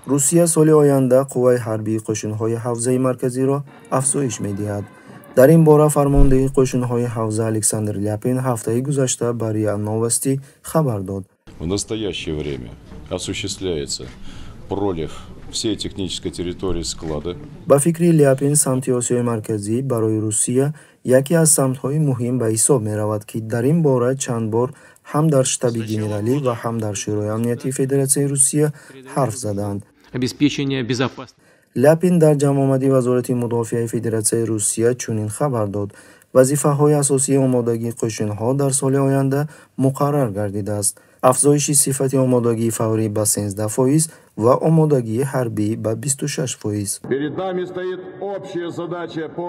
روسیه سال آینده قوای حربی قشون‌های حوزه مرکزی را افزایش می‌دهد. در این باره فرمانده قشون‌های حوزه الکساندر ляпин هفته گذشته به РИА Новости خبر داد. В настоящее время осуществляется пролив всей технической территории склада. با فکری ляпин سمت آسیای مرکزی برای روسیه یکی از سمت‌های مهم به حساب می‌رود که در این باره چند بار هم در شتاب گنرالی و هم در شورای امنیتی فدراسیون روسیه حرف زدند. ляпин در جمع آمدی وزارت مدافع فدراسیون روسیه چنین خبر داد: وظیفه‌های اساسی آمادگی قشون‌ها در سال آینده مقرر گردیده است. افزایش صفت آمادگی فوری به 13% و آمادگی حربی به 26%. Перед нами стоит общая задача по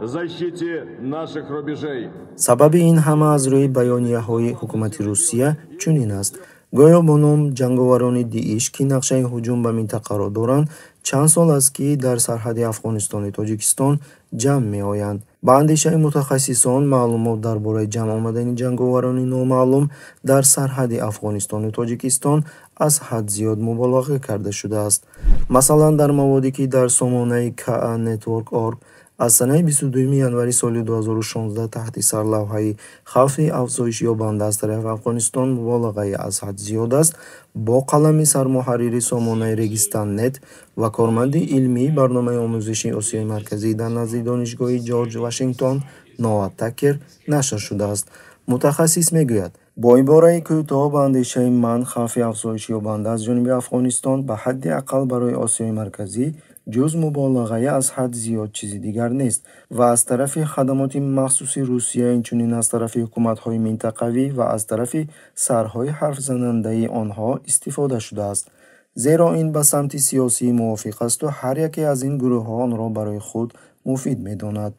защите наших рубежей. سبب این همه از روی بیانیه‌های حکومت روسیه چنین است: گویا با نام جنگاوران داعش که نقشه هجوم به منطقه را دارند چند سال است که در سرحد افغانستان و تاجیکستان جمع می‌آیند. با اندیشه متخصصان معلومات درباره جمع آمدن جنگاوران نامعلوم در سرحد افغانستان و تاجیکستان از حد زیاد مبالغه کرده شده است. مثلا در موادی که در سامانه KA Network.org از سنه 22 ینوری سال 2016 تحت سرلوحه خوف افزایش یابنده از طرف افغانستان مبالغه از حد زیاد است، با قلم سرمحرر سامانه رگستان نت و کارمند علمی برنامه آموزشی آسیای مرکزی در نزد دانشگاه جورج واشنگتن نوآ تکر نشر شده است. متخصص میگوید با عباره کوتاه به اندیشه من خوف افزایش یابنده از جانب افغانستان به حد اقل برای آسیای مرکزی جز مبالغه از حد زیاد چیزی دیگر نیست و از طرف خدمات مخصوص روسیه اینچنین از طرف حکومت‌های منطقوی و از طرف سرهای حرف زننده آنها استفاده شده است، زیرا این به سمت سیاسی موافق است و هر یکی از این گروه‌ها آن را برای خود مفید می‌داند.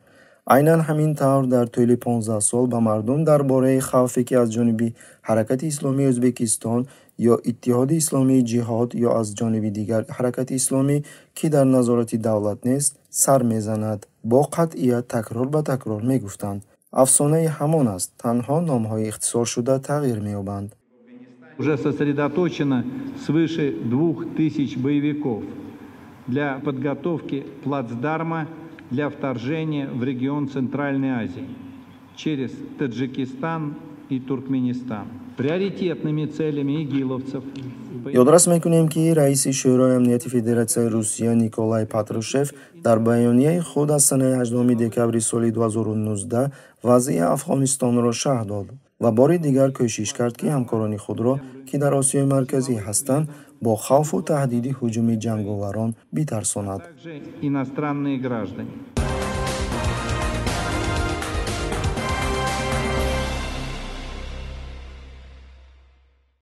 عیناً همین طور در طول 15 سال به مردم درباره خوفی که از جانب حرکت اسلامی ازبکستان یا اتحاد اسلامی جهاد یا از جانب دیگر حرکت اسلامی که در نظارت دولت نیست سر میزند، با قطعیت تکرار به تکرار میگفتند. افسانه همان است، تنها نامهای اختصار شده تغییر می‌یابند. Уже сосредоточено свыше 2000 боевиков для подготовки плацдарма для вторжения в регион Центральной Азии через Таджикистан и Туркменистан. Приоритетными целями игиловцев. یادرس میکنیم که رئیس شورای امنیتی فدراسیون روسیه نیکولای پاتروشف در بیانیه خود از سنه 18 دکبر سال 2019 وضع افغانستان را شرح داد و بار دیگر کوشش کرد که همکاران خود را که در آسیای مرکزی هستند با خوف و تهدید هجوم جنگاوران بترساند. Иностранные граждане.